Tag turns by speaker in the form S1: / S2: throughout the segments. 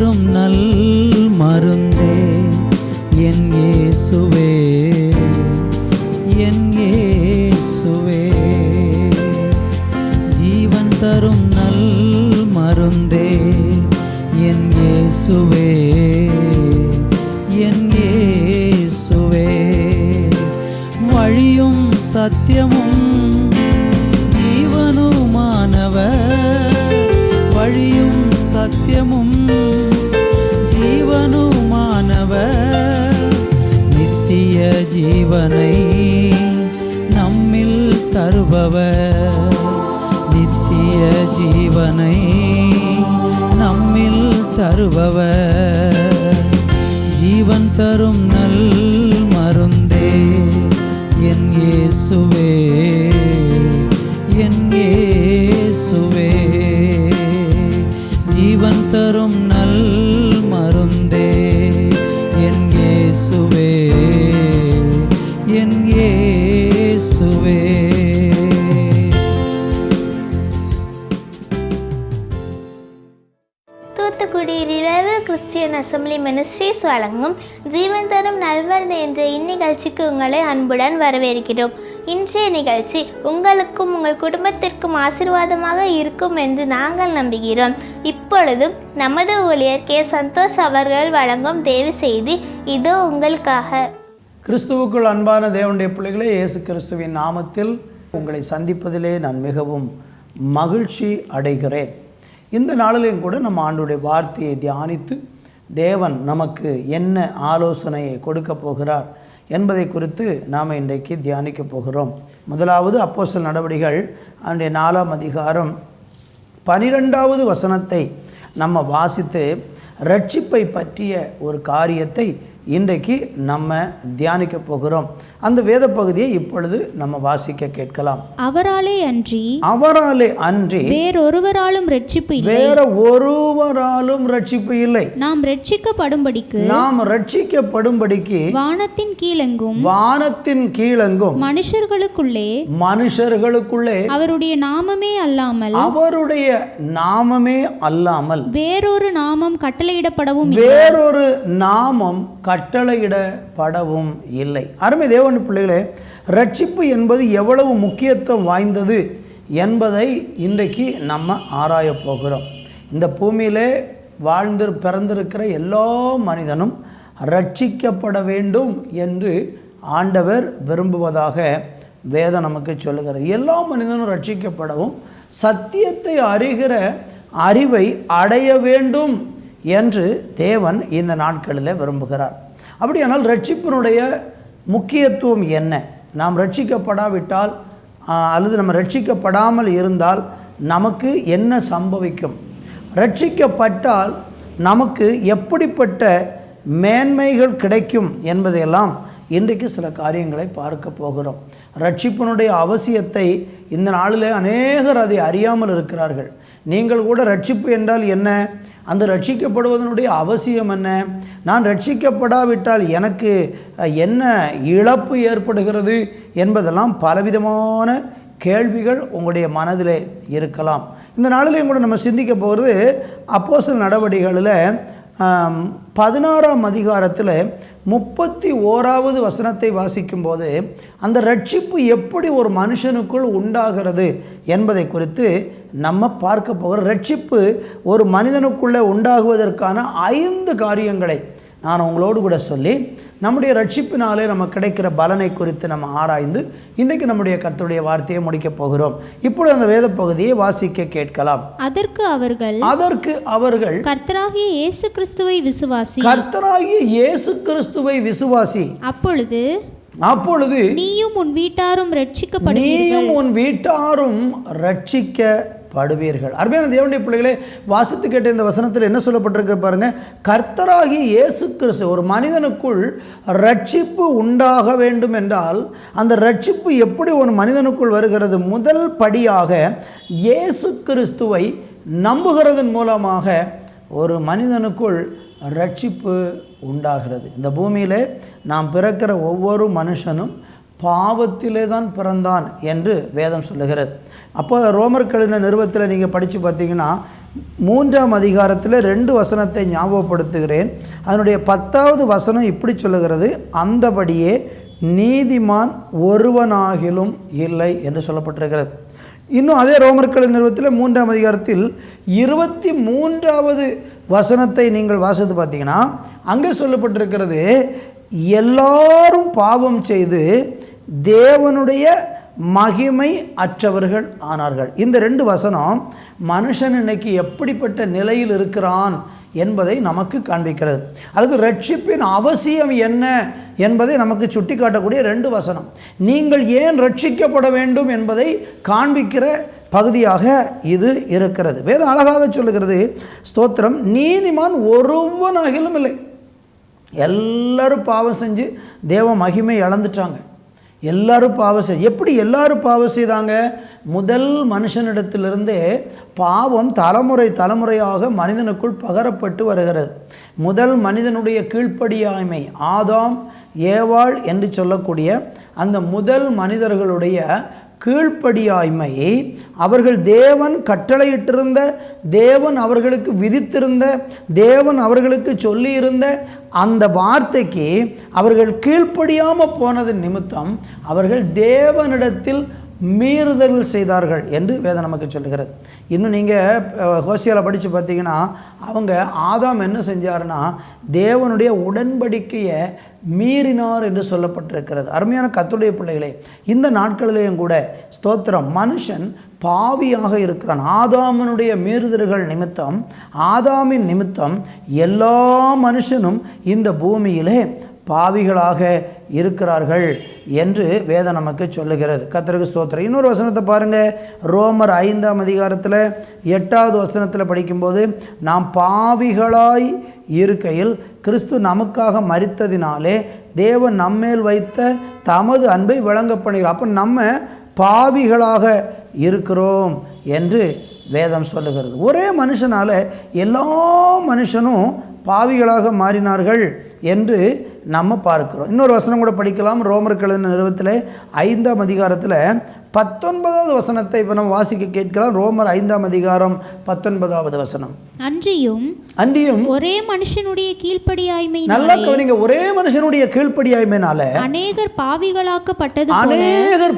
S1: தரும் நல் மருந்தே என் இயேசுவே, என் இயேசுவே. ஜீவன் தரும் நல் மருந்தே என் இயேசுவே, என் இயேசுவே. வழியும் சத்தியமும் ஜீவனுமானவர், வழியும் சத்தியமும் ஜீவனுமானவர். நித்திய ஜீவனை நம்மில் தருபவர், நித்திய ஜீவனை நம்மில் தருபவர். ஜீவன் தரும் நல் மருந்தே என் இயேசுவே, என் இயேசுவே. ஜீவன் தரும் நல் மருந்தே என் இயேசுவே, என் இயேசுவே.
S2: Thoothukudi revival Christian assembly ministries வழங்கும் ஜீவன் தரும் நல்வரது என்ற இந்நிகழ்ச்சிக்கு உங்களை அன்புடன் வரவேற்கிறோம். இன்றைய நிகழ்ச்சி உங்களுக்கும் உங்கள் குடும்பத்திற்கும் ஆசீர்வாதமாக இருக்கும் என்று நாங்கள் நம்புகிறோம். இப்பொழுதும் நமது ஊழியர் கே. சந்தோஷ் அவர்கள் வழங்கும் தேவ செய்தி இதோ உங்களுக்காக.
S3: கிறிஸ்துவுக்குள் அன்பான தேவனுடைய பிள்ளைகளே, இயேசு கிறிஸ்துவின் நாமத்தில் உங்களை சந்திப்பதிலே நான் மிகவும் மகிழ்ச்சி அடைகிறேன். இந்த நாளிலையும் கூட நம்ம ஆண்டவருடைய வார்த்தையை தியானித்து தேவன் நமக்கு என்ன ஆலோசனையை கொடுக்க போகிறார் என்பதை குறித்து நாம் இன்றைக்கு தியானிக்க போகிறோம். முதலாவது அப்போஸ்தலர் நடவடிக்கைகள் அதனுடைய 4ஆம் அதிகாரம் 12வது வசனத்தை நம்ம வாசித்து ரட்சிப்பை பற்றிய ஒரு காரியத்தை இன்றைக்கு நம்ம தியானிக்க போகிறோம். அந்த வேத பகுதியை இப்பொழுது நம்ம வாசிக்க கேட்கலாம்.
S4: அவராலே அன்றி
S3: வேறொருவராலும் ரட்சிப்பு இல்லை.
S4: நாம் ரட்சிக்கப்படும்படிக்கு வானத்தின் கீழெங்கும் மனுஷர்களுக்குள்ளே அவருடைய நாமமே அல்லாமல் வேறொரு நாமம் கட்டளையிடப்படவும்
S3: இல்லை. அருமை தேவனுடைய பிள்ளைகளே, ரட்சிப்பு என்பது எவ்வளவு முக்கியத்துவம் வாய்ந்தது என்பதை இன்றைக்கு நம்ம ஆராய போகிறோம். இந்த பூமியிலே பிறந்திருக்கிற எல்லா மனிதனும் ரட்சிக்கப்பட வேண்டும் என்று ஆண்டவர் விரும்புவதாக வேதம் நமக்கு சொல்லுகிறது. எல்லா மனிதனும் ரட்சிக்கப்படவும் சத்தியத்தை அறிகிற அறிவை அடைய வேண்டும் என்று தேவன் இந்த நாட்களில் விரும்புகிறார். அப்படியானால் ரட்சிப்பினுடைய முக்கியத்துவம் என்ன? நாம் ரட்சிக்கப்படாவிட்டால் அல்லது நம்ம ரட்சிக்கப்படாமல் இருந்தால் நமக்கு என்ன சம்பவிக்கும்? ரட்சிக்கப்பட்டால் நமக்கு எப்படிப்பட்ட மேன்மைகள் கிடைக்கும் என்பதையெல்லாம் இன்றைக்கு சில காரியங்களை பார்க்க போகிறோம். ரட்சிப்பினுடைய அவசியத்தை இந்த நாளில் அநேகர் அதை அறியாமல் இருக்கிறார்கள். நீங்கள் கூட ரட்சிப்பு என்றால் என்ன, அந்த ரட்சிக்கப்படுவதனுடைய அவசியம் என்ன, நான் ரட்சிக்கப்படாவிட்டால் எனக்கு என்ன இழப்பு ஏற்படுகிறது என்பதெல்லாம் பலவிதமான கேள்விகள் உங்களுடைய மனதிலே இருக்கலாம். இந்த நாளிலையும் கூட நம்ம சிந்திக்க போகிறது அப்போஸ்தலர் நடவடிக்கைகளில் 16ஆம் அதிகாரத்தில் 31வது வசனத்தை வாசிக்கும்போது அந்த ரட்சிப்பு எப்படி ஒரு மனுஷனுக்குள் உண்டாகிறது என்பதை குறித்து நம்ம பார்க்க போகிற ரட்சிப்பு ஒரு மனிதனுக்குள்ளே உண்டாகுவதற்கான 5 காரியங்களை நான் உங்களோடு கூட சொல்லி நம்முடைய ரட்சிப்பினாலே நம்ம கிடைக்கிற பலனை குறித்து நம்ம ஆராய்ந்து இன்றைக்கு நம்முடைய கர்த்தருடைய வார்த்தையை முடிக்கப் போகிறோம். இப்பொழுது அந்த வேத பகுதியை வாசிக்க கேட்கலாம்.
S4: அதற்கு அவர்கள்
S3: கர்த்தராகிய இயேசு கிறிஸ்துவை விசுவாசி. அப்பொழுது நீயும் உன் வீட்டாரும் ரட்சிக்கப்படுவீர்கள். அருமையான தேவனுடைய பிள்ளைகளே, வாசித்து கேட்ட இந்த வசனத்தில் என்ன சொல்லப்பட்டிருக்கு பாருங்க. கர்த்தராகிய இயேசு கிறிஸ்து, ஒரு மனிதனுக்குள் ரட்சிப்பு உண்டாக வேண்டும் என்றால் அந்த ரட்சிப்பு எப்படி ஒரு மனிதனுக்குள் வருகிறது? முதல் படியாக இயேசு கிறிஸ்துவை நம்புகிறதன் மூலமாக ஒரு மனிதனுக்குள் ரட்சிப்பு உண்டாகிறது. இந்த பூமியிலே நாம் பிறக்கிற ஒவ்வொரு மனுஷனும் பாவத்திலே தான் பிறந்தான் என்று வேதம் சொல்லுகிறது. அப்போ ரோமர் கழுதின நிறுவத்தில் நீங்கள் படித்து பார்த்தீங்கன்னா 3ஆம் அதிகாரத்தில் 2 வசனத்தை ஞாபகப்படுத்துகிறேன். அதனுடைய 10வது வசனம் இப்படி சொல்லுகிறது, அந்தபடியே நீதிமான் ஒருவனாகிலும் இல்லை என்று சொல்லப்பட்டிருக்கிறது. இன்னும் அதே ரோமர்களின் நிறுவத்தில் 3ஆம் அதிகாரத்தில் 23வது வசனத்தை நீங்கள் வாசித்து பார்த்தீங்கன்னா அங்கே சொல்லப்பட்டிருக்கிறது, எல்லாரும் பாவம் செய்து தேவனுடைய மகிமை அற்றவர்கள் ஆனார்கள். இந்த 2 வசனம் மனுஷன் இன்னைக்கு எப்படிப்பட்ட நிலையில் இருக்கிறான் என்பதை நமக்கு காண்பிக்கிறது. அல்லது ரட்சிப்பின் அவசியம் என்ன என்பதை நமக்கு சுட்டி காட்டக்கூடிய 2 வசனம். நீங்கள் ஏன் ரட்சிக்கப்பட வேண்டும் என்பதை காண்பிக்கிற பகுதியாக இது இருக்கிறது. வேதம் அழகாக சொல்லுகிறது, ஸ்தோத்திரம், நீதிமான் ஒருவனாகிலும் இல்லை. எல்லாரும் பாவம் செஞ்சு தேவ மகிமை இழந்துட்டாங்க. எல்லாரும் பாவம் செய் எப்படி எல்லாரும் பாவம் செய்தாங்க? முதல் மனுஷனிடத்திலிருந்தே பாவம் தலைமுறையாக மனிதனுக்குள் பகரப்பட்டு வருகிறது. முதல் மனிதனுடைய கீழ்ப்படியாமை ஆதாம் ஏவாள் என்று சொல்லக்கூடிய அந்த முதல் மனிதர்களுடைய கீழ்ப்படியாய்மை, அவர்கள் தேவன் கட்டளையிட்டிருந்த, தேவன் அவர்களுக்கு விதித்திருந்த, தேவன் அவர்களுக்கு சொல்லியிருந்த அந்த வார்த்தைக்கு அவர்கள் கீழ்ப்படியாமல் போனது நிமித்தம் அவர்கள் தேவனிடத்தில் மீறுதல் செய்தார்கள் என்று வேதம் நமக்கு சொல்லுகிறது. இன்னும் நீங்கள் ஹோசியாவில் படித்து பார்த்தீங்கன்னா அவங்க ஆதாம் என்ன செஞ்சாருன்னா தேவனுடைய உடன்படிக்கையை மீறினார் என்று சொல்லப்பட்டிருக்கிறது. அருமையான கர்த்தருடைய பிள்ளைகளே, இந்த நாட்களிலேயும் கூட ஸ்தோத்திரம், மனுஷன் பாவியாக இருக்கிறான். ஆதாமனுடைய மீறுதல்கள் நிமித்தம், ஆதாமின் நிமித்தம் எல்லா மனுஷனும் இந்த பூமியிலே பாவிகளாக இருக்கிறார்கள் என்று வேதம் நமக்கு சொல்லுகிறது. கர்த்தருக்கு ஸ்தோத்திரம். இன்னொரு வசனத்தை பாருங்கள், ரோமர் 5ஆம் அதிகாரத்தில் 8வது வசனத்தில் படிக்கும்போது, நாம் பாவிகளாய் இருக்கையில் கிறிஸ்து நமக்காக மரித்ததினாலே தேவன் நம்மேல் வைத்த தமது அன்பை விளங்க பண்ணுகிறார். அப்போ நம்ம பாவிகளாக இருக்கிறோம் என்று வேதம் சொல்லுகிறது. ஒரே மனுஷனால் எல்லா மனுஷனும் பாவிகளாக மாறினார்கள் என்று நம்ம பார்க்கிறோம். இன்னொரு வசனம் கூட படிக்கலாம். ரோமர்கள் நிறுவத்தில் 5ஆம் அதிகாரத்தில் 19வது வசனத்தை இப்போ நம்ம வாசிக்க கேட்கலாம். ரோமர் 5ஆம் அதிகாரம் 19வது வசனம்.
S4: அன்றியும் ஒரே மனுஷனுடைய கீழ்ப்படியாய்மை,
S3: நல்லா கவனிங்க, ஒரே மனுஷனுடைய கீழ்ப்படியாய்மையினால
S4: அநேகர்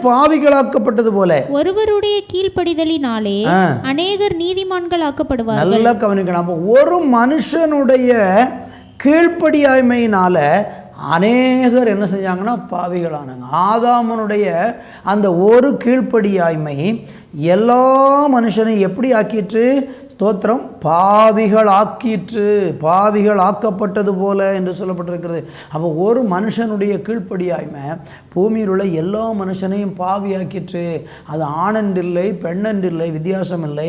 S4: பாவிகளாக்கப்பட்டது போல
S3: ஒருவருடைய
S4: கீழ்ப்படிதலினாலே அநேகர் நீதிமான்கள் ஆக்கப்படுவார்கள்.
S3: நல்லா கவனிக்கலாம். ஒரு மனுஷனுடைய கீழ்ப்படியாய்மையினால அநேகர் என்ன செஞ்சாங்கன்னா பாவிகளானாங்க. ஆதாமனுடைய அந்த ஒரு கீழ்ப்படியாய்மை எல்லா மனுஷனையும் எப்படி ஆக்கிற்று? ஸ்தோத்திரம், பாவிகள் ஆக்கப்பட்டது போல என்று சொல்லப்பட்டிருக்கிறது. அப்போ ஒரு மனுஷனுடைய கீழ்ப்படியாய்மை பூமியில் உள்ள எல்லா மனுஷனையும் பாவியாக்கிற்று. அது ஆணென்றில்லை, பெண்ணென்றில்லை, வித்தியாசம் இல்லை,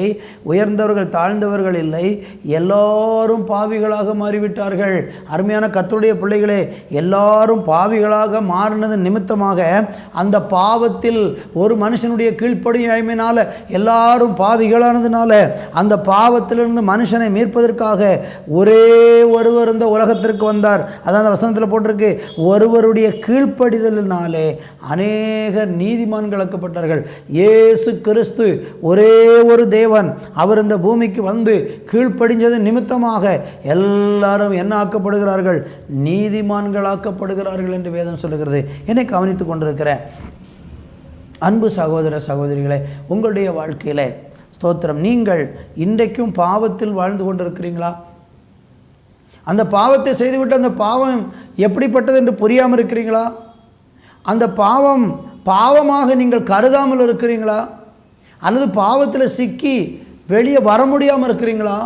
S3: உயர்ந்தவர்கள் தாழ்ந்தவர்கள் இல்லை, எல்லாரும் பாவிகளாக மாறிவிட்டார்கள். அருமையான கர்த்தருடைய பிள்ளைகளே, எல்லாரும் பாவிகளாக மாறினது நிமித்தமாக அந்த பாவத்தில் ஒரு மனுஷனுடைய கீழ்ப்படியாய்மையினால எல்லாரும் பாவிகளானதுனால அந்த பாவத்திலிருந்து மனுஷனை மீட்பதற்காக ஒரே ஒருவர் இந்த உலகத்திற்கு வந்தார். அதான் அந்த வசனத்தில் போட்டிருக்கு, ஒருவருடைய கீழ்ப்படிதலினாலே அநேகர் நீதிமான்களாக்கப்பட்டார்கள். இயேசு கிறிஸ்து ஒரே ஒரு தேவன், அவர் இந்த பூமிக்கு வந்து கீழ்ப்படிஞ்சது நிமித்தமாக எல்லாரும் என்ன ஆக்கப்படுகிறார்கள்? நீதிமான்களாக்கப்படுகிறார்கள் என்று வேதம் சொல்லுகிறது. என்னை கவனித்து கொண்டிருக்கிறேன் அன்பு சகோதர சகோதரிகளே, உங்களுடைய வாழ்க்கையில் ஸ்தோத்திரம், நீங்கள் இன்றைக்கும் பாவத்தில் வாழ்ந்து கொண்டிருக்கிறீங்களா? அந்த பாவத்தை செய்துவிட்டு அந்த பாவம் எப்படிப்பட்டது என்று புரியாமல் இருக்கிறீங்களா? அந்த பாவமாக நீங்கள் கருதாமல் இருக்கிறீங்களா? அல்லது பாவத்தில் சிக்கி வெளியே வர முடியாமல் இருக்கிறீங்களா?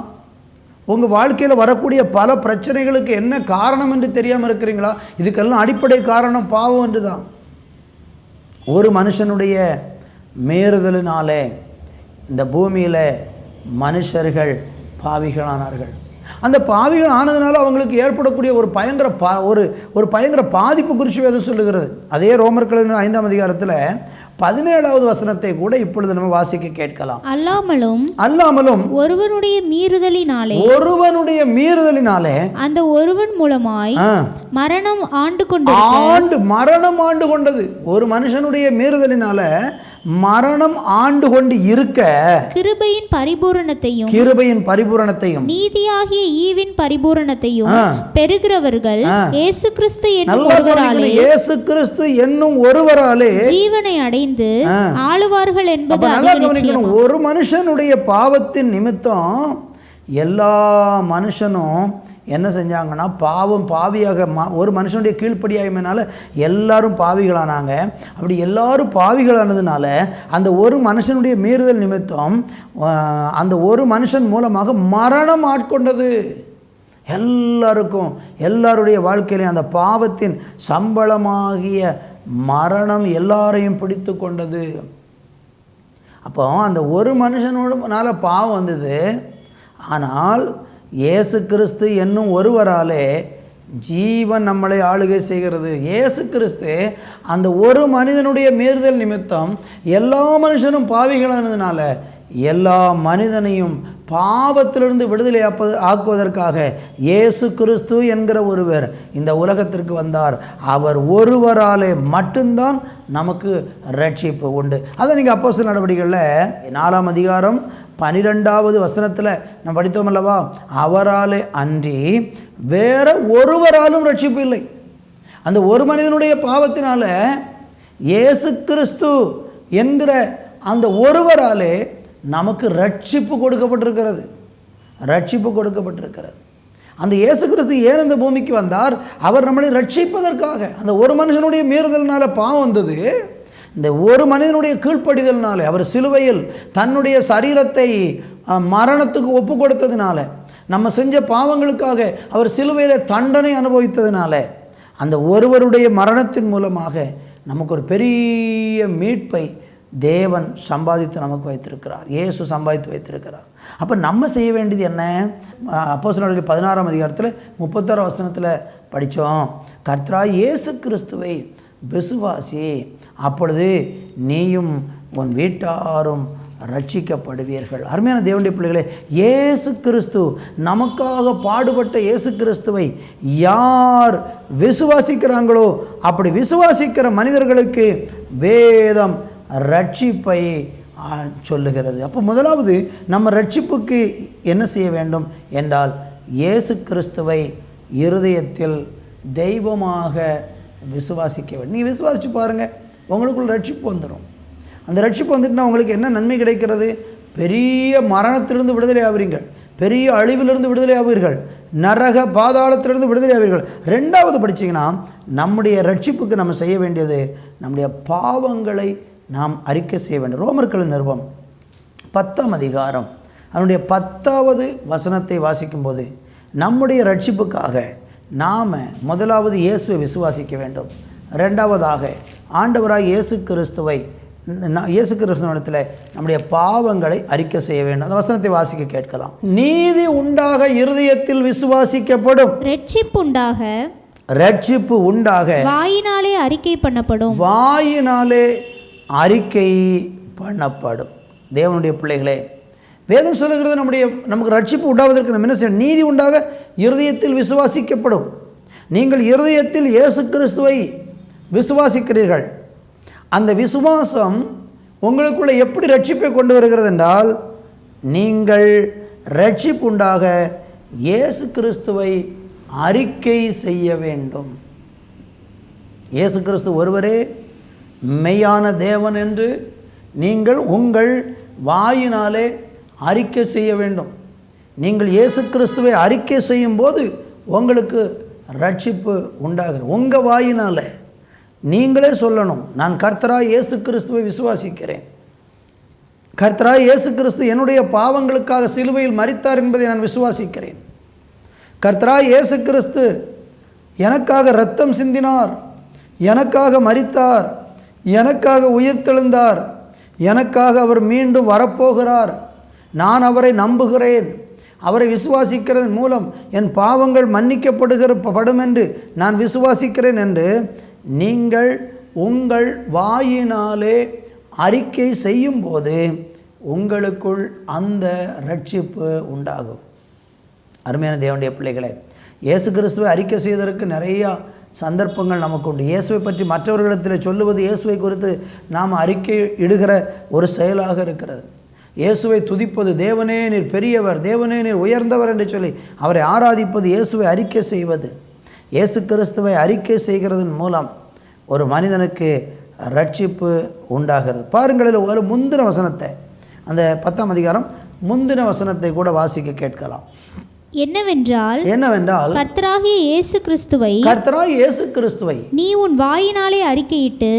S3: உங்கள் வாழ்க்கையில் வரக்கூடிய பல பிரச்சனைகளுக்கு என்ன காரணம் என்று தெரியாமல் இருக்கிறீங்களா? இதுக்கெல்லாம் அடிப்படை காரணம் பாவம் என்று தான். ஒரு மனுஷனுடைய மீறுதலினாலே இந்த பூமியில் மனுஷர்கள் பாவிகளானார்கள். அந்த பாவிகள் ஆனதுனால அவங்களுக்கு ஏற்படக்கூடிய ஒரு பயங்கர பாதிப்பு குறித்து வேதம் சொல்லுகிறது. அதே ரோமர்கள் 5ஆம் அதிகாரத்தில் 17வது வசனத்தை கூட இப்பொழுது நம்ம வாசிக்க கேட்கலாம்.
S4: அல்லாமலும் ஒருவனுடைய மீறுதலினாலே
S3: அந்த ஒருவன் மூலமாய்
S4: மரணம் ஆண்டு
S3: கொண்டது. ஒரு மனுஷனுடைய மீறுதலினால மரணம் ஆண்டு கொண்டு இருக்க
S4: கிருபையின் பரிபூரணத்தையும் நீதியாகிய ஈவின் பரிபூரணத்தையும் பெறுகிறவர்கள் இயேசு கிறிஸ்து என்னும் ஒருவராலே
S3: ஜீவனை அடைந்து
S4: ஆளுவார்கள் என்பது.
S3: ஒரு மனுஷனுடைய பாவத்தின் நிமித்தம் எல்லா மனுஷனும் என்ன செஞ்சாங்கன்னா பாவியாக ஒரு மனுஷனுடைய கீழ்ப்படியாமையினால எல்லாரும் பாவிகளானாங்க. அப்படி எல்லாரும் பாவிகளானதுனால அந்த ஒரு மனுஷனுடைய மீறுதல் நிமித்தம் அந்த ஒரு மனுஷன் மூலமாக மரணம் ஆட்கொண்டது. எல்லாருடைய வாழ்க்கையிலையும் அந்த பாவத்தின் சம்பளமாகிய மரணம் எல்லாரையும் பிடித்து கொண்டது. அப்போ அந்த ஒரு மனுஷனோடனால பாவம் வந்தது. ஆனால் இயேசு கிறிஸ்து என்னும் ஒருவராலே ஜீவன் நம்மளை ஆளுகை செய்கிறது. இயேசு கிறிஸ்து அந்த ஒரு மனிதனுடைய மீறுதல் நிமித்தம் எல்லா மனுஷனும் பாவிகளானதுனால எல்லா மனிதனையும் பாவத்திலிருந்து விடுதலை ஆக்குவதற்காக இயேசு கிறிஸ்து என்கிற ஒருவர் இந்த உலகத்திற்கு வந்தார். அவர் ஒருவராலே மட்டும்தான் நமக்கு ரட்சிப்பு உண்டு. அதை நீங்கள் அப்போஸ்தலர் நடவடிக்கைகளில் 4ஆம் அதிகாரம் 12வது வசனத்தில் நம்ம படித்தோம் அல்லவா, அவராலே அன்றி வேற ஒருவராலும் ரட்சிப்பு இல்லை. அந்த ஒரு மனிதனுடைய பாவத்தினால இயேசு கிறிஸ்து என்கிற அந்த ஒருவராலே நமக்கு ரட்சிப்பு கொடுக்கப்பட்டிருக்கிறது. அந்த இயேசு கிறிஸ்து ஏன் இந்த பூமிக்கு வந்தார்? அவர் நம்மளை ரட்சிப்பதற்காக. அந்த ஒரு மனுஷனுடைய மீறுதல்னால பாவம் வந்தது. இந்த ஒரு மனிதனுடைய கீழ்ப்படிதல்னால அவர் சிலுவையில் தன்னுடைய சரீரத்தை மரணத்துக்கு ஒப்பு கொடுத்ததுனால, நம்ம செஞ்ச பாவங்களுக்காக அவர் சிலுவையில் தண்டனை அனுபவித்ததுனால, அந்த ஒருவருடைய மரணத்தின் மூலமாக நமக்கு ஒரு பெரிய மீட்பை தேவன் சம்பாதித்து நமக்கு வைத்திருக்கிறார். இயேசு சம்பாதித்து வைத்திருக்கிறார். அப்போ நம்ம செய்ய வேண்டியது என்ன? அப்போஸ்தலர் 16ஆம் அதிகாரத்தில் 36 வசனத்தில் படித்தோம், கர்த்தராகிய இயேசு கிறிஸ்துவை விசுவாசி, அப்பொழுது நீயும் உன் வீட்டாரும் ரட்சிக்கப்படுவீர்கள். அருமையான தேவனுடைய பிள்ளைகளே, இயேசு கிறிஸ்து நமக்காக பாடுபட்ட இயேசு கிறிஸ்துவை யார் விசுவாசிக்கிறாங்களோ அப்படி விசுவாசிக்கிற மனிதர்களுக்கு வேதம் ரட்சிப்பை சொல்லுகிறது. அப்போ முதலாவது நம்ம ரட்சிப்புக்கு என்ன செய்ய வேண்டும் என்றால், இயேசு கிறிஸ்துவை இருதயத்தில் தெய்வமாக விசுவாசிக்க வேண்டும். நீங்கள் விசுவாசித்து பாருங்கள், உங்களுக்குள்ள ரட்சிப்பு வந்துடும். அந்த ரட்சிப்பு வந்துட்டுனா உங்களுக்கு என்ன நன்மை கிடைக்கிறது? பெரிய மரணத்திலிருந்து விடுதலை ஆவீர்கள், பெரிய அழிவிலிருந்து விடுதலை ஆவீர்கள், நரக பாதாளத்திலிருந்து விடுதலை ஆவீர்கள். ரெண்டாவது படிச்சிங்கன்னா, நம்முடைய ரட்சிப்புக்கு நம்ம செய்ய வேண்டியது நம்முடைய பாவங்களை நாம் அறிக்கை செய்ய வேண்டும். ரோமர்களின் நிருபம் 10ஆம் அதிகாரம் அதனுடைய 10வது வசனத்தை வாசிக்கும்போது, நம்முடைய ரட்சிப்புக்காக நாம் முதலாவது இயேசுவை விசுவாசிக்க வேண்டும். ரெண்டாவதாக ஆண்டவராக இயேசு கிறிஸ்துவனிடத்தில் நம்முடைய பாவங்களை அறிக்கை செய்ய வேண்டும். அந்த வசனத்தை வாசிக்க கேட்கலாம். நீதி உண்டாக இருதயத்தில் விசுவாசிக்கப்படும், ரட்சிப்பு உண்டாக வாயினாலே அறிக்கை பண்ணப்படும். தேவனுடைய பிள்ளைகளே, வேதம் சொல்லுகிறது நமக்கு ரட்சிப்பு உண்டாவதற்கு நம்ம என்ன செய்யணும்? நீதி உண்டாக இருதயத்தில் விசுவாசிக்கப்படும். நீங்கள் இருதயத்தில் இயேசு கிறிஸ்துவை விசுவாசிக்கிறீர்கள். அந்த விசுவாசம் உங்களுக்குள்ள எப்படி ரட்சிப்பை கொண்டு வருகிறது என்றால், நீங்கள் ரட்சிப்பு உண்டாக இயேசு கிறிஸ்துவை அறிக்கை செய்ய வேண்டும். இயேசு கிறிஸ்து ஒருவரே மெய்யான தேவன் என்று நீங்கள் உங்கள் வாயினாலே அறிக்கை செய்ய வேண்டும். நீங்கள் இயேசு கிறிஸ்துவை அறிக்கை செய்யும் போது உங்களுக்கு ரட்சிப்பு உண்டாகிறது. உங்கள் வாயினால் நீங்களே சொல்லணும், நான் கர்த்தராகிய இயேசு கிறிஸ்துவை விசுவாசிக்கிறேன், கர்த்தராகிய இயேசு கிறிஸ்து என்னுடைய பாவங்களுக்காக சிலுவையில் மரித்தார் என்பதை நான் விசுவாசிக்கிறேன், கர்த்தராகிய இயேசு கிறிஸ்து எனக்காக இரத்தம் சிந்தினார், எனக்காக மரித்தார், எனக்காக உயிர்த்தெழுந்தார், எனக்காக அவர் மீண்டும் வரப்போகிறார், நான் அவரை நம்புகிறேன், அவரை விசுவாசிக்கிறதன் மூலம் என் பாவங்கள் மன்னிக்கப்படுகிறப்படும் என்று நான் விசுவாசிக்கிறேன் என்று நீங்கள் உங்கள் வாயினாலே அறிக்கை செய்யும்போது உங்களுக்குள் அந்த ரட்சிப்பு உண்டாகும். அருமையான தேவனுடைய பிள்ளைகளே, இயேசு கிறிஸ்துவை அறிக்கை செய்வதற்கு நிறையா சந்தர்ப்பங்கள் நமக்கு உண்டு. இயேசுவை பற்றி மற்றவர்களிடத்தில் சொல்லுவது இயேசுவை குறித்து நாம் அறிக்கை இடுகிற ஒரு செயலாக இருக்கிறது. இயேசுவை துதிப்பது, தேவனே நீர் பெரியவர், தேவனே நீர் உயர்ந்தவர் என்று சொல்லி அவரை ஆராதிப்பது, இயேசுவை அறிக்கை செய்வது. இயேசு கிறிஸ்துவை அறிக்கை செய்கிறதன் மூலம் ஒரு மனிதனுக்கு ரட்சிப்பு உண்டாகிறது. பாருங்களில் ஒரு முந்தின வசனத்தை, அந்த 10ஆம் அதிகாரம் முந்தின வசனத்தை கூட வாசிக்க கேட்கலாம்.
S4: என்னவென்றால் கர்த்தராகிய இயேசு கிறிஸ்துவை நீ உன் வாயினாலே அறிக்கையிட்டு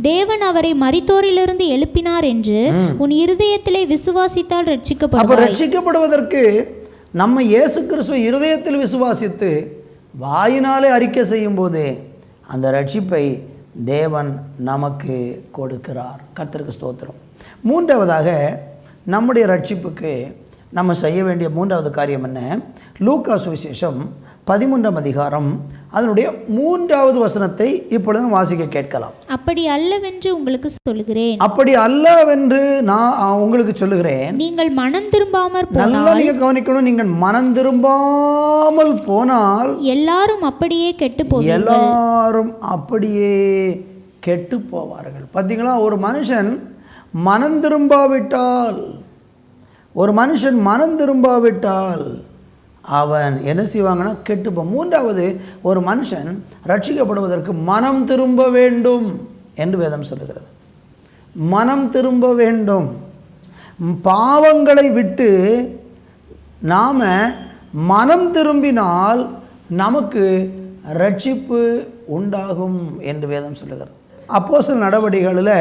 S4: தேவன் அவரை மரித்தோரிலிருந்து எழுப்பினார் என்று உன் இருதயத்திலே விசுவாசித்தால் ரட்சிக்கப்படுவாய்.
S3: அப்ப ரட்சிக்கப்படுவதற்கு நம்ம இயேசு கிறிஸ்துவை இருதயத்தில் விசுவாசித்து வாயினாலே அறிக்கை செய்யும் போது அந்த ரட்சிப்பை தேவன் நமக்கு கொடுக்கிறார். கர்த்தருக்கு ஸ்தோத்திரம். மூன்றாவதாக நம்முடைய ரட்சிப்புக்கு நம்ம செய்ய வேண்டிய மூன்றாவது காரியம் என்ன? லூக்கா சுவிசேஷம் 13ஆம் அதிகாரம் அதனுடைய 3வது வசனத்தை இப்பொழுது வாசிக்க கேட்கலாம்.
S4: அப்படி அல்லவென்று உங்களுக்கு சொல்லுகிறேன்,
S3: அப்படி அல்லவென்று நான் உங்களுக்கு சொல்லுகிறேன்,
S4: நீங்கள் மனம் திரும்பாமல் போனால்,
S3: நல்லா நீங்க கவனிக்கணும், நீங்கள் மனம் திரும்பாமல் போனால் எல்லாரும் அப்படியே கெட்டு போவார்கள். பார்த்தீங்களா, ஒரு மனுஷன் மனம் திரும்பாவிட்டால் அவன் என்ன செய்வாங்கன்னா கெட்டுப்போம். மூன்றாவது, ஒரு மனுஷன் ரட்சிக்கப்படுவதற்கு மனம் திரும்ப வேண்டும் என்று வேதம் சொல்லுகிறது. மனம் திரும்ப வேண்டும். பாவங்களை விட்டு நாம் மனம் திரும்பினால் நமக்கு ரட்சிப்பு உண்டாகும் என்று வேதம் சொல்லுகிறது. அப்போஸ்தலர் நடவடிக்கைகளில்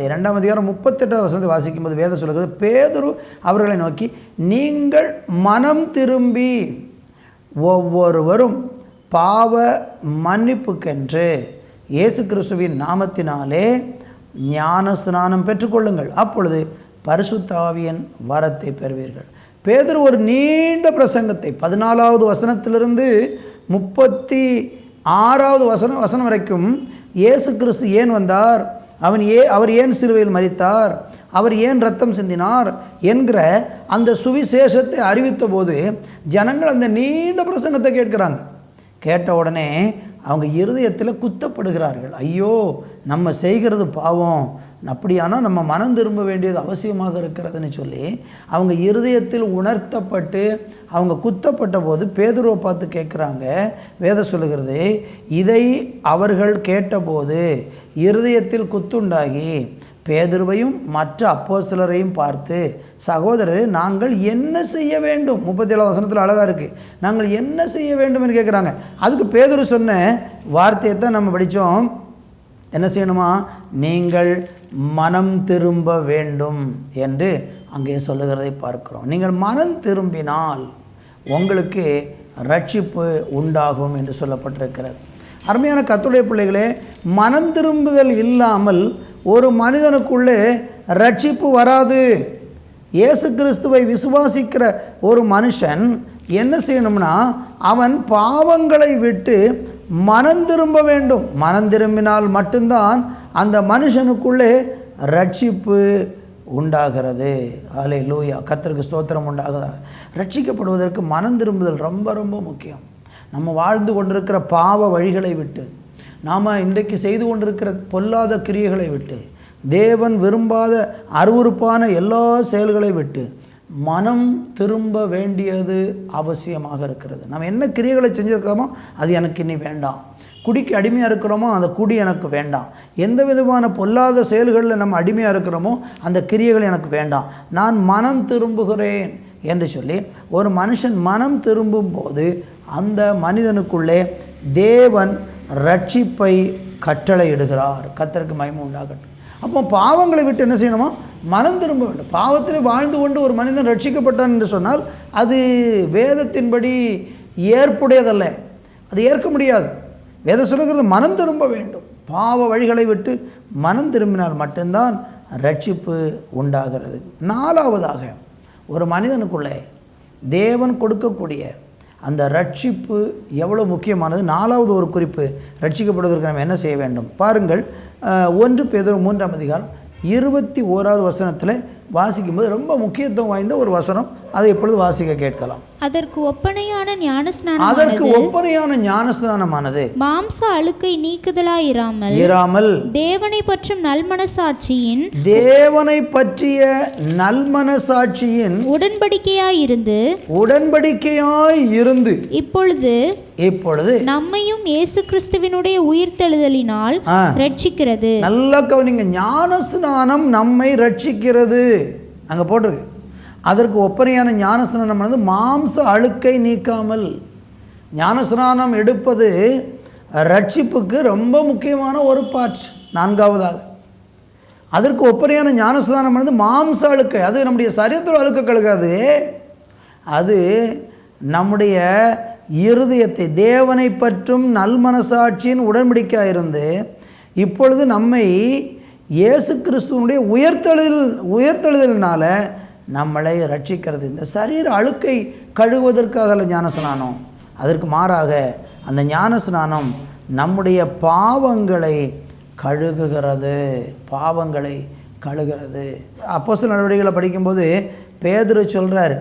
S3: 2ஆம் அதிகாரம் 38வது வசனத்தை வாசிக்கும்போது வேதம் சொல்லுகிறது, பேதுரு அவர்களை நோக்கி, நீங்கள் மனம் திரும்பி ஒவ்வொருவரும் பாவ மன்னிப்புக்கென்று இயேசு கிறிஸ்துவின் நாமத்தினாலே ஞான ஸ்நானம் பெற்றுக்கொள்ளுங்கள், அப்பொழுது பரிசுத்த ஆவியின் வரத்தை பெறுவீர்கள். பேதுரு ஒரு நீண்ட பிரசங்கத்தை 14வது வசனத்திலிருந்து 36வது வசனம் வரைக்கும் இயேசு கிறிஸ்து ஏன் வந்தார், அவர் ஏன் சிலுவையில் மரித்தார், அவர் ஏன் ரத்தம் சிந்தினார் என்கிற அந்த சுவிசேஷத்தை அறிவித்த போது ஜனங்கள் அந்த நீண்ட பிரசங்கத்தை கேட்கிறாங்க. கேட்ட உடனே அவங்க இருதயத்தில் குத்தப்படுகிறார்கள். ஐயோ, நம்ம செய்கிறது பாவம், அப்படியானால் நம்ம மனம் திரும்ப வேண்டியது அவசியமாக இருக்கிறதுன்னு சொல்லி அவங்க இருதயத்தில் உணர்த்தப்பட்டு அவங்க குத்தப்பட்ட போது பேதுருவை பார்த்து கேட்குறாங்க. வேதம் சொல்லுகிறது, இதை அவர்கள் கேட்டபோது இருதயத்தில் குத்துண்டாகி பேதுருவையும் மற்ற அப்போஸ்தலரையும் பார்த்து, சகோதரர் நாங்கள் என்ன செய்ய வேண்டும்? 37 வசனத்தில் அழகாக இருக்குது, நாங்கள் என்ன செய்ய வேண்டும் என்று கேட்குறாங்க. அதுக்கு பேதுரு சொன்ன வார்த்தையை தான் நம்ம படித்தோம். என்ன செய்யணுமா? நீங்கள் மனம் திரும்ப வேண்டும் என்று அங்கே சொல்லுகிறதை பார்க்கிறோம். நீங்கள் மனம் திரும்பினால் உங்களுக்கு ரட்சிப்பு உண்டாகும் என்று சொல்லப்பட்டிருக்கிறது. அருமையான கர்த்தருடைய பிள்ளைகளே, மனம் திரும்புதல் இல்லாமல் ஒரு மனிதனுக்குள்ளே ரட்சிப்பு வராது. இயேசு கிறிஸ்துவை விசுவாசிக்கிற ஒரு மனுஷன் என்ன செய்யணும்னா, அவன் பாவங்களை விட்டு மனம் திரும்ப வேண்டும். மனம் திரும்பினால் மட்டும்தான் அந்த மனுஷனுக்குள்ளே ரட்சிப்பு உண்டாகிறது. அல்லேலூயா, கர்த்தருக்கு ஸ்தோத்திரம் உண்டாகுது. ரட்சிக்கப்படுவதற்கு மனம் திரும்புதல் ரொம்ப ரொம்ப முக்கியம். நம்ம வாழ்ந்து கொண்டிருக்கிற பாவ வழிகளை விட்டு, நாம் இன்றைக்கு செய்து கொண்டிருக்கிற பொல்லாத கிரியைகளை விட்டு, தேவன் விரும்பாத அருவருப்பான எல்லா செயல்களை விட்டு மனம் திரும்ப வேண்டியது அவசியமாக இருக்கிறது. நம்ம என்ன கிரியைகளை செஞ்சுருக்கிறோமோ அது எனக்கு இனி வேண்டாம். குடிக்கு அடிமையாக இருக்கிறோமோ அந்த குடி எனக்கு வேண்டாம். எந்த விதமான பொல்லாத செயல்களில் நம்ம அடிமையாக இருக்கிறோமோ அந்த கிரியைகள் எனக்கு வேண்டாம். நான் மனம் திரும்புகிறேன் என்று சொல்லி ஒரு மனுஷன் மனம் திரும்பும்போது அந்த மனிதனுக்குள்ளே தேவன் ரட்சிப்பை கட்டளையிடுகிறார். கர்த்தருக்கு மகிமை உண்டாகட்டும். அப்போ பாவங்களை விட்டு என்ன செய்யணுமா? மனம் திரும்ப வேண்டும். பாவத்தில் வாழ்ந்து கொண்டு ஒரு மனிதன் ரட்சிக்கப்பட்டான் என்று சொன்னால் அது வேதத்தின்படி ஏற்புடையதல்ல, அது ஏற்க முடியாது. வேதம் சொல்லுகிறது மனம் திரும்ப வேண்டும். பாவ வழிகளை விட்டு மனம் திரும்பினால் மட்டும்தான் ரட்சிப்பு உண்டாகிறது. 4வதாக ஒரு மனிதனுக்குள்ளே தேவன் கொடுக்கக்கூடிய அந்த ரட்சிப்பு எவ்வளோ முக்கியமானது. 4வது ஒரு குறிப்பு, ரட்சிக்கப்படுவதற்கு நம்ம என்ன செய்ய வேண்டும் பாருங்கள். 1 பேதுரு 3ஆம் அதிகாரம் 21வது வசனத்தில் வாசிக்கும்போது ரொம்ப முக்கியத்துவம் வாய்ந்த ஒரு வசனம் அதை இப்பொழுது வாசிக்க கேட்கலாம்.
S4: அதற்கு ஒப்பனையான ஞானஸ்நானமானது மாம்ச அழுக்கை நீக்குதலாயிராமல் தேவனை பற்றும் நல்மனசாட்சியின்
S3: உடன்படிக்கையாயிருந்து இப்பொழுது
S4: நம்மையும் இயேசு கிறிஸ்துவினுடைய உயிர்த்தெழுதலினால் ரட்சிக்கிறது.
S3: நல்லா கவனிங்க, ஞானஸ்நானம் நம்மை ரட்சிக்கிறது அங்க போட்டிருக்கு. அதற்கு ஒப்பனையான ஞானஸ்நானமானது மாம்ச அழுக்கை நீக்காமல். ஞானஸ்நானம் எடுப்பது ரட்சிப்புக்கு ரொம்ப முக்கியமான ஒரு பார்ட். நான்காவதாக அதற்கு ஒப்பனையான ஞானஸ்நானமானது மாம்ச அழுக்கை, அது நம்முடைய சரீரத்தோட அழுக்க கழுகாது, அது நம்முடைய இருதயத்தை தேவனை பற்றும் நல்மனசாட்சியின் உடன்படிக்கையாக இருந்து இப்பொழுது நம்மை இயேசு கிறிஸ்துவனுடைய உயர்த்தெழுதலினால நம்மளை ரட்சிக்கிறது. இந்த சரீர அழுக்கை கழுவுவதற்காக ஞானஸ்நானம். அதற்கு மாறாக அந்த ஞானஸ்நானம் நம்முடைய பாவங்களை கழுகுகிறது. அப்போஸ்தலர் நடவடிக்கைகளை படிக்கும்போது பேதுரு சொல்கிறார்,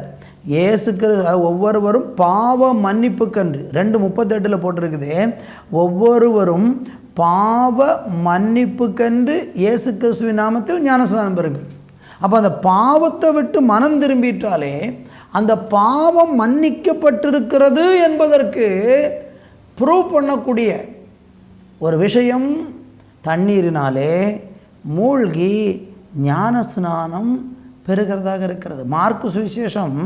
S3: இயேசு கிறிஸ்து ஒவ்வொருவரும் பாவ மன்னிப்புக்கன்று 2:38 போட்டிருக்குது, ஒவ்வொருவரும் பாவ மன்னிப்புக்கன்று இயேசு கிறிஸ்துவின் நாமத்தில் ஞானஸ்நானம் பெறுங்கள். அப்போ அந்த பாவத்தை விட்டு மனம் திரும்பிட்டாலே அந்த பாவம் மன்னிக்கப்பட்டிருக்கிறது என்பதற்கு ப்ரூவ் பண்ணக்கூடிய ஒரு விஷயம் தண்ணீரினாலே மூழ்கி ஞானஸ்நானம் பெறுகிறதாக இருக்கிறது. மார்க்கு சுவிசேஷம்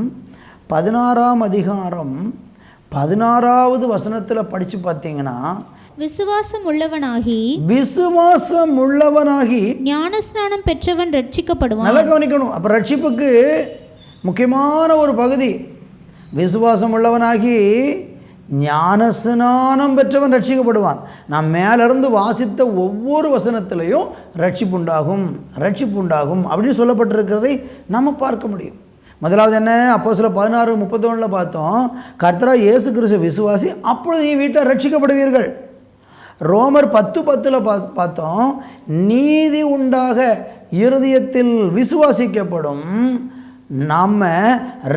S3: 16ஆம் அதிகாரம் 16வது வசனத்தில் படித்து பார்த்தீங்கன்னா,
S4: விசுவாசம் உள்ளவனாகி ஞானஸ்நானம் பெற்றவன் ரட்சிக்கப்படுவான்.
S3: நல்லா கவனிக்கணும். அப்போ ரட்சிப்புக்கு முக்கியமான ஒரு பகுதி விசுவாசம் உள்ளவனாகி ஞானஸ்நானம் பெற்றவன் ரட்சிக்கப்படுவான். நான் மேலிருந்து வாசித்த ஒவ்வொரு வசனத்திலையும் ரட்சிப்பு உண்டாகும் அப்படின்னு சொல்லப்பட்டிருக்கிறதை நம்ம பார்க்க முடியும். முதலாவது என்ன, அப்போஸ்தலர் 16:31 பார்த்தோம், கர்த்தராகிய இயேசு கிறிஸ்து விசுவாசி, அப்பொழுது நீ வீட்டார் ரட்சிக்கப்படுவீர்கள். ரோமர் 10:10 பார்த்தோம், நீதி உண்டாக இருதயத்தில் விசுவாசிக்கப்படும், நம்ம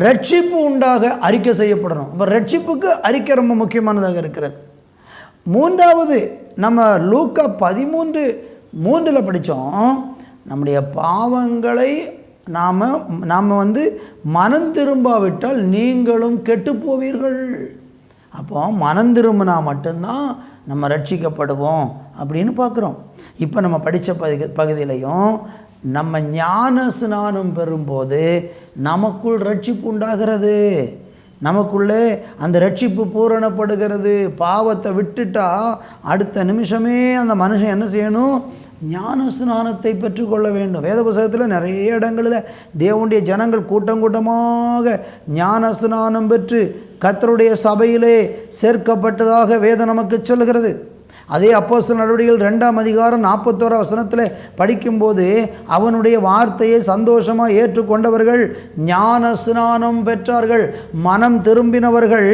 S3: ரட்சிப்பு உண்டாக அறிக்கை செய்யப்படணும். இப்போ ரட்சிப்புக்கு அறிக்கை ரொம்ப முக்கியமானதாக இருக்கிறது. மூன்றாவது நம்ம லூக்கா 13:3 படித்தோம், நம்முடைய பாவங்களை நாம் மனம் திரும்பாவிட்டால் நீங்களும் கெட்டு போவீர்கள். அப்போ மனம் திரும்பினா மட்டும்தான் நம்ம ரட்சிக்கப்படுவோம் அப்படின்னு பார்க்குறோம். இப்போ நம்ம படித்த பகுதியிலையும் நம்ம ஞான ஸ்நானம் பெறும்போது நமக்குள் ரட்சிப்பு உண்டாகிறது, நமக்குள்ளே அந்த ரட்சிப்பு பூரணப்படுகிறது. பாவத்தை விட்டுட்டா அடுத்த நிமிஷமே அந்த மனுஷன் என்ன செய்யணும், ஞான ஸ்நானத்தை பெற்றுக்கொள்ள வேண்டும். வேத புத்தகத்தில் நிறைய இடங்களில் தேவனுடைய ஜனங்கள் கூட்டமாக ஞான ஸ்நானம் பெற்று கர்த்தருடைய சபையிலே சேர்க்கப்பட்டதாக வேதம் நமக்கு சொல்கிறது. அதே அப்போஸ்தலர் நடவடிக்கைகள் 2ஆம் அதிகாரம் 41 வசனத்தில் படிக்கும்போது அவனுடைய வார்த்தையை சந்தோஷமாக ஏற்றுக்கொண்டவர்கள் ஞான ஸ்நானம் பெற்றார்கள். மனம் திரும்பினவர்கள்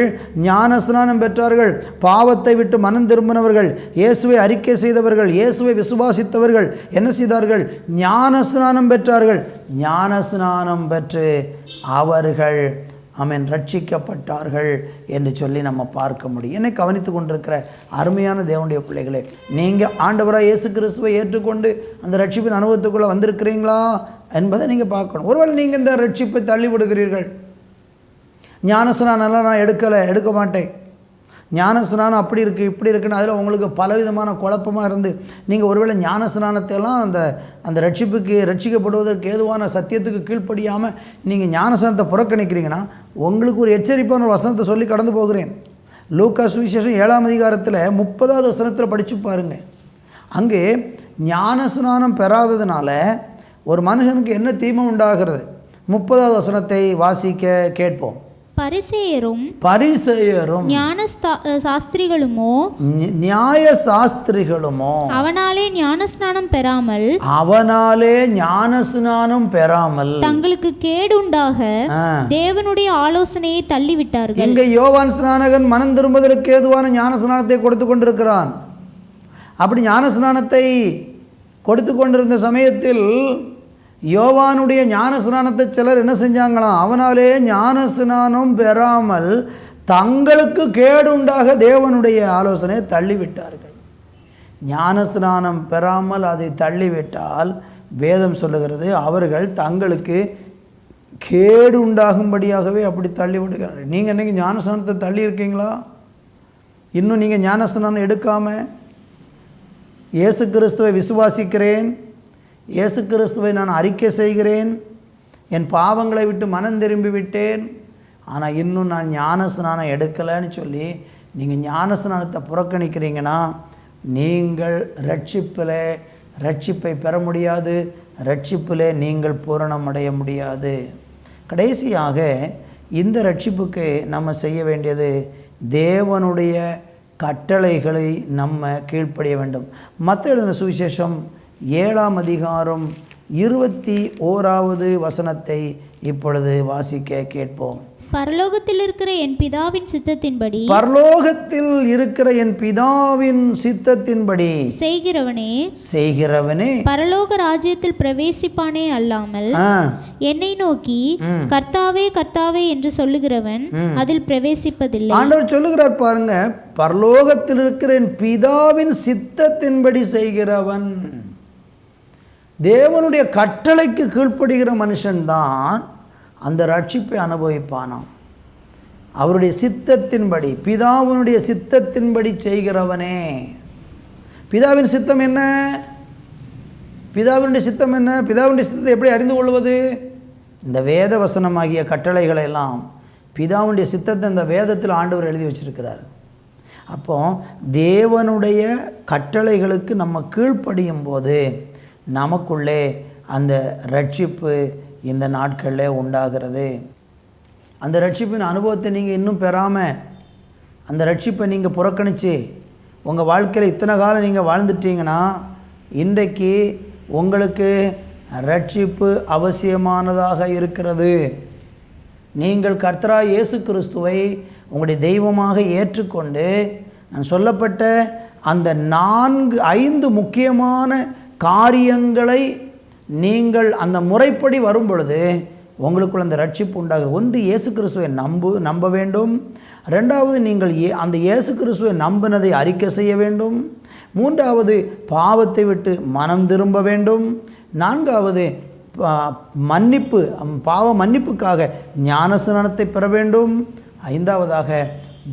S3: ஞான ஸ்நானம் பெற்றார்கள். பாவத்தை விட்டு மனம் திரும்பினவர்கள், இயேசுவை அறிக்கை செய்தவர்கள், இயேசுவை விசுவாசித்தவர்கள் என்ன செய்தார்கள், ஞான ஸ்நானம் பெற்றார்கள். ஞான ஸ்நானம் பெற்று அவர்கள் ரட்சிக்கப்பட்டார்கள் என்று சொல்லி நம்ம பார்க்க முடியும். என்னை கவனித்து கொண்டிருக்கிற அருமையான தேவனுடைய பிள்ளைகளே, நீங்கள் ஆண்டவராக இயேசு கிறிஸ்துவை ஏற்றுக்கொண்டு அந்த ரட்சிப்பின் அனுபவத்துக்குள்ளே வந்திருக்கிறீங்களா என்பதை நீங்கள் பார்க்கணும். ஒருவேளை நீங்கள் இந்த ரட்சிப்பை தள்ளி விடுகிறீர்கள், ஞானஸ்நானம் நான் எடுக்க மாட்டேன், ஞானஸ்நானம் அப்படி இருக்குது இப்படி இருக்குன்னு அதில் உங்களுக்கு பலவிதமான குழப்பமாக இருந்து நீங்கள் ஒருவேளை ஞானஸ்நானத்தையெல்லாம் அந்த ரட்சிக்கப்படுவதற்கு ஏதுவான சத்தியத்துக்கு கீழ்ப்படியாமல் நீங்கள் ஞானஸ்நானத்தை புறக்கணிக்கிறீங்கன்னா உங்களுக்கு ஒரு எச்சரிப்பான ஒரு வசனத்தை சொல்லி கடந்து போகிறேன். லூக்கா சுவிசேஷம் 7ஆம் அதிகாரத்தில் 30வது வசனத்தில் படித்து பாருங்கள். அங்கே ஞானஸ்நானம் பெறாததுனால ஒரு மனுஷனுக்கு என்ன தீமை உண்டாகிறது, 30வது வசனத்தை வாசிக்க கேட்போம்.
S4: பரிசேயரும்
S3: ஞான சாஸ்திரிகளுமோ
S4: அவனாலே ஞானஸ்நானம் பெறாமல்
S3: தங்களுக்கு
S4: கேடுண்டாக தேவனுடைய ஆலோசனையை தள்ளிவிட்டார்கள்.
S3: இங்க யோவான் ஸ்நானகன் மனம் திரும்புவதற்கு ஏதுவான ஞான ஸ்நானத்தை கொடுத்து கொண்டிருக்கிறான். அப்படி ஞான ஸ்நானத்தை கொடுத்து கொண்டிருந்த சமயத்தில் யோவானுடைய ஞான ஸ்நானத்தை சிலர் என்ன செஞ்சாங்களாம்? அவனாலே ஞான ஸ்நானம் பெறாமல் தங்களுக்கு கேடுண்டாக தேவனுடைய ஆலோசனையை தள்ளிவிட்டார்கள். ஞான ஸ்நானம் பெறாமல் அதை தள்ளிவிட்டால் வேதம் சொல்லுகிறது அவர்கள் தங்களுக்கு கேடு உண்டாகும்படியாகவே அப்படி தள்ளிவிடுகிறார்கள். நீங்கள் இன்றைக்கி ஞானஸ்நானத்தை தள்ளி இருக்கீங்களா? இன்னும் நீங்கள் ஞானஸ்நானம் எடுக்காமல் இயேசு கிறிஸ்துவை விசுவாசிக்கிறேன், இயேசு கிறிஸ்துவை நான் அறிக்கை செய்கிறேன், என் பாவங்களை விட்டு மனம் திரும்பி விட்டேன், ஆனால் இன்னும் நான் ஞானஸ்நானம் எடுக்கலைன்னு சொல்லி நீங்கள் ஞானஸ்நானத்தை புறக்கணிக்கிறீங்கன்னா நீங்கள் ரட்சிப்பை பெற முடியாது, ரட்சிப்பிலே நீங்கள் பூரணமடைய முடியாது. கடைசியாக இந்த ரட்சிப்புக்கு நம்ம செய்ய வேண்டியது தேவனுடைய கட்டளைகளை நம்ம கீழ்ப்படிய வேண்டும். மத்தேயு எழுதின சுவிசேஷம் 7ஆம் அதிகாரம் 21வது வசனத்தை இப்பொழுது வாசிக்க கேட்போம்.
S4: பரலோகத்தில் இருக்கிற என் பிதாவின் சித்தத்தின்படி,
S3: பரலோகத்தில் இருக்கிற என் பிதாவின் சித்தத்தின்படி செய்கிறவனே
S4: பரலோக ராஜ்யத்தில் பிரவேசிப்பானே அல்லாமல் என்னை நோக்கி கர்த்தாவே கர்த்தாவே என்று சொல்லுகிறவன் அதில் பிரவேசிப்பதில்லை.
S3: ஆண்டவர் சொல்லுகிறார் பாருங்க, பரலோகத்தில் இருக்கிற என் பிதாவின் சித்தத்தின்படி செய்கிறவன், தேவனுடைய கட்டளைக்கு கீழ்ப்படுகிற மனுஷன்தான் அந்த ரட்சிப்பை அனுபவிப்பானாம். அவருடைய சித்தத்தின்படி, பிதாவினுடைய சித்தத்தின்படி செய்கிறவனே. பிதாவின் சித்தம் என்ன? பிதாவினுடைய சித்தம் என்ன? பிதாவினுடைய சித்தத்தை எப்படி அறிந்து கொள்வது? இந்த வேத வசனமாகிய கட்டளைகளை எல்லாம் பிதாவுடைய சித்தத்தை இந்த வேதத்தில் ஆண்டவர் எழுதி வச்சிருக்கிறார். அப்போ தேவனுடைய கட்டளைகளுக்கு நம்ம கீழ்ப்படியும் போது நமக்குள்ளே அந்த ரட்சிப்பு இந்த நாட்களில் உண்டாகிறது. அந்த ரட்சிப்பின் அனுபவத்தை நீங்கள் இன்னும் பெறாமல், அந்த ரட்சிப்பை நீங்கள் புறக்கணித்து உங்கள் வாழ்க்கையில் இத்தனை காலம் நீங்கள் வாழ்ந்துட்டீங்கன்னா இன்றைக்கு உங்களுக்கு ரட்சிப்பு அவசியமானதாக இருக்கிறது. நீங்கள் கர்த்தராகிய இயேசு கிறிஸ்துவை உங்களுடைய தெய்வமாக ஏற்றுக்கொண்டு நான் சொல்லப்பட்ட அந்த 5 முக்கியமான காரியங்களை நீங்கள் அந்த முறைப்படி வரும் பொழுது உங்களுக்குள்ள அந்த ரட்சிப்பு உண்டாகிறது. ஒன்று, இயேசு கிறிஸ்துவை நம்ப வேண்டும். 2வது, நீங்கள் அந்த இயேசு கிறிஸ்துவை நம்பினதை அறிக்கை செய்ய வேண்டும். 3வது, பாவத்தை விட்டு மனம் திரும்ப வேண்டும். 4வது, மன்னிப்பு, பாவ மன்னிப்புக்காக ஞானஸ்நானத்தை பெற வேண்டும். 5வதாக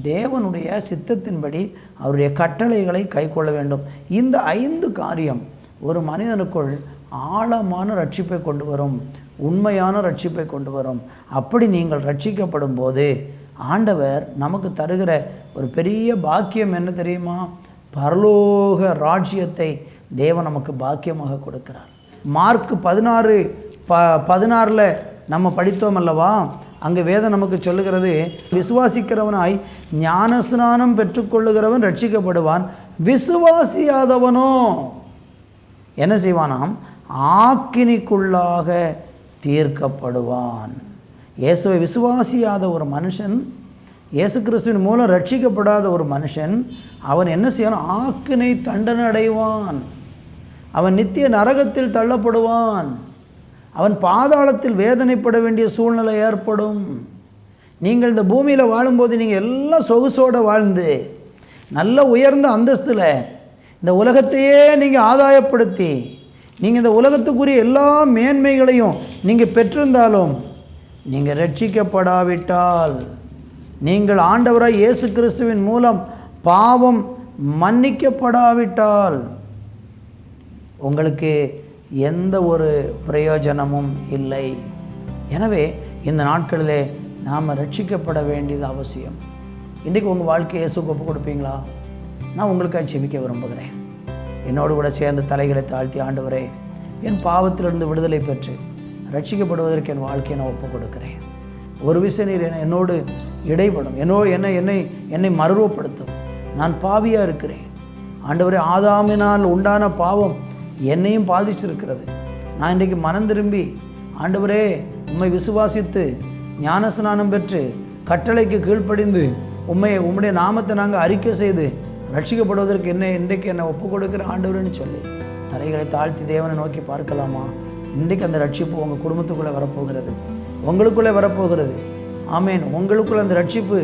S3: தேவனுடைய சித்தத்தின்படி அவருடைய கட்டளைகளை கைக்கொள்ள வேண்டும். இந்த 5 காரியம் ஒரு மனிதனுக்குள் ஆழமான ரட்சிப்பை கொண்டு வரும், உண்மையான ரட்சிப்பை கொண்டு வரும். அப்படி நீங்கள் ரட்சிக்கப்படும் போது ஆண்டவர் நமக்கு தருகிற ஒரு பெரிய பாக்கியம் என்ன தெரியுமா? பரலோக ராஜ்யத்தை தேவன் நமக்கு பாக்கியமாக கொடுக்கிறார். மார்க் 16:16 நம்ம படித்தோம் அல்லவா? அங்கே வேதம் நமக்கு சொல்லுகிறது, விசுவாசிக்கிறவனாய் ஞானஸ்நானம் பெற்றுக்கொள்ளுகிறவன் ரட்சிக்கப்படுவான், விசுவாசியாதவனோ என்ன செய்வானாம்? ஆக்கினிக்குள்ளாக தீர்க்கப்படுவான். இயேசுவை விசுவாசியாத ஒரு மனுஷன், இயேசு கிறிஸ்துவின் மூலம் ரட்சிக்கப்படாத ஒரு மனுஷன், அவன் என்ன செய்வான்? ஆக்கினை தண்டனை அடைவான். அவன் நித்திய நரகத்தில் தள்ளப்படுவான். அவன் பாதாளத்தில் வேதனைப்பட வேண்டிய சூழ்நிலை ஏற்படும். நீங்கள் இந்த பூமியில் வாழும்போது நீங்கள் எல்லாம் சொகுசோடு வாழ்ந்து நல்ல உயர்ந்த அந்தஸ்தில் இந்த உலகத்தையே நீங்கள் ஆதாயப்படுத்தி நீங்கள் இந்த உலகத்துக்குரிய எல்லா மேன்மைகளையும் நீங்கள் பெற்றிருந்தாலும் நீங்கள் ரட்சிக்கப்படாவிட்டால், நீங்கள் ஆண்டவராய் இயேசு கிறிஸ்துவின் மூலம் பாவம் மன்னிக்கப்படாவிட்டால் உங்களுக்கு எந்த ஒரு பிரயோஜனமும் இல்லை. எனவே இந்த நாட்களிலே நாம் ரட்சிக்கப்பட வேண்டியது அவசியம். இன்றைக்கு உங்கள் வாழ்க்கையை இயேசுவுக்கு ஒப்பு கொடுப்பீங்களா? நான் உங்களுக்காக ஜெபிக்க விரும்புகிறேன். என்னோடு கூட சேர்ந்து தலைகளை தாழ்த்தி, ஆண்டவரே, என் பாவத்திலிருந்து விடுதலை பெற்று ரட்சிக்கப்படுவதற்கு என் வாழ்க்கையை நான் ஒப்பு கொடுக்கிறேன். ஒரு விஷயம் நீர் என்னோடு இடைப்படும், என்னை மறுரூபப்படுத்தும். நான் பாவியாக இருக்கிறேன் ஆண்டவரே. ஆதாமினால் உண்டான பாவம் என்னையும் பாதிச்சிருக்கிறது. நான் இன்றைக்கு மனம் திரும்பி ஆண்டவரே உம்மை விசுவாசித்து ஞானஸ்நானம் பெற்று கட்டளைக்கு கீழ்ப்படிந்து உம்முடைய நாமத்தை நாங்கள் அறிக்கை செய்து ரட்சிக்கப்படுவதற்கு இன்றைக்கு என்னை ஒப்பு கொடுக்கிற ஆண்டவரேன்னு சொல்லி தலைகளை தாழ்த்தி தேவனை நோக்கி பார்க்கலாமா? இன்றைக்கு அந்த ரட்சிப்பு உங்கள் குடும்பத்துக்குள்ளே வரப்போகிறது, உங்களுக்குள்ளே வரப்போகிறது. ஆமேன். உங்களுக்குள்ளே அந்த ரட்சிப்பு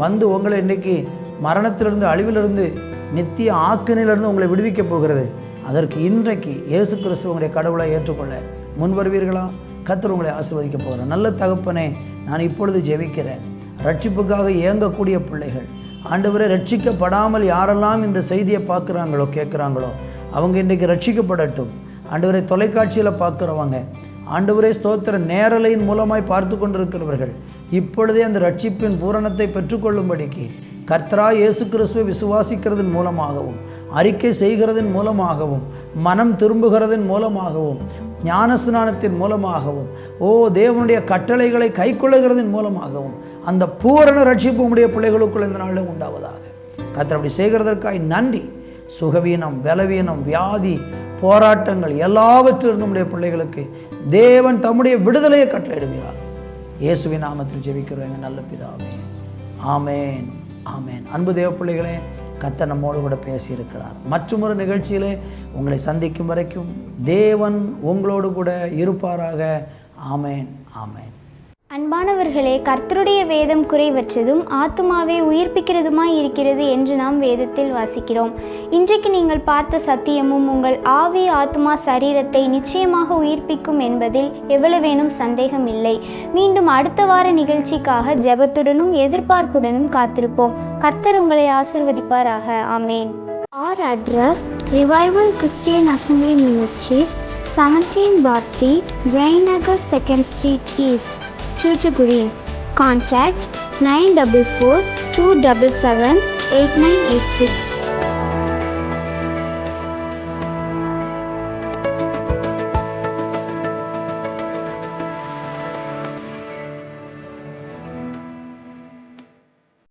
S3: வந்து உங்களை இன்றைக்கி மரணத்திலிருந்து, அழிவிலிருந்து, நித்திய ஆக்கினிலிருந்து உங்களை விடுவிக்க போகிறது. அதற்கு இன்றைக்கு இயேசு கிறிஸ்து உங்களுடைய கடவுளை ஏற்றுக்கொள்ள முன் வருவீர்களா? கர்த்தர் உங்களை ஆசீர்வதிக்க போகிறார். நல்ல தகப்பனே, நான் இப்பொழுது ஜெபிக்கிறேன். ரட்சிப்புக்காக ஏங்கக்கூடிய பிள்ளைகள், ஆண்டவரே, ரட்சிக்கப்படாமல் யாரெல்லாம் இந்த செய்தியை பார்க்குறாங்களோ, கேட்குறாங்களோ, அவங்க இன்றைக்கு ரட்சிக்கப்படட்டும். ஆண்டவரே, தொலைக்காட்சியில் பார்க்குறவங்க, ஆண்டவரே ஸ்தோத்திர, நேரலையின் மூலமாய் பார்த்து கொண்டிருக்கிறவர்கள் இப்பொழுதே அந்த ரட்சிப்பின் பூரணத்தை பெற்றுக்கொள்ளும்படிக்கு கர்த்தராய் இயேசு கிறிஸ்துவை விசுவாசிக்கிறதன் மூலமாகவும், அறிக்கை செய்கிறதன் மூலமாகவும், மனம் திரும்புகிறதன் மூலமாகவும், ஞானஸ்நானத்தின் மூலமாகவும், தேவனுடைய கட்டளைகளை கைக்கொள்ளுகிறதன் மூலமாகவும் அந்த பூரண ரட்சிப்பு உம்முடைய பிள்ளைகளுக்குள் இந்த நாளில் உண்டாவதாக. கர்த்தர் அப்படி செய்கிறதற்காய் நன்றி. சுகவீனம், பலவீனம், வியாதி, போராட்டங்கள் எல்லாவற்றிலும் நம்முடைய பிள்ளைகளுக்கு தேவன் தம்முடைய விடுதலையை கட்டளையிடுகிறார். இயேசுவின் நாமத்தில் ஜெபிக்கிறோம் நல்ல பிதாவே. ஆமேன், ஆமேன். அன்பு தேவ பிள்ளைகளே, கர்த்தர் நம்மோடு கூட பேசியிருக்கிறார். மற்றொரு நிகழ்ச்சியிலே உங்களை சந்திக்கும் வரைக்கும் தேவன் உங்களோடு கூட இருப்பாராக. ஆமேன், ஆமேன்.
S2: அன்பானவர்களே, கர்த்தருடைய வேதம் குறைவற்றதும் ஆத்துமாவை உயிர்ப்பிக்கிறதுமாய் இருக்கிறது என்று நாம் வேதத்தில் வாசிக்கிறோம். இன்றைக்கு நீங்கள் பார்த்த சத்தியமும் உங்கள் ஆவி, ஆத்துமா, சரீரத்தை நிச்சயமாக உயிர்ப்பிக்கும் என்பதில் எவ்வளவேனும் சந்தேகம் இல்லை. மீண்டும் அடுத்த வார நிகழ்ச்சிக்காக ஜெபத்துடனும் எதிர்பார்ப்புடனும் காத்திருப்போம். கர்த்தர் உங்களை ஆசீர்வதிப்பாராக. ஆமேன். Our address: Revival Christian Assembly Ministries, 17/3, Brainagar 2nd Street East, Chuchukuri. Contact 944 277 8986.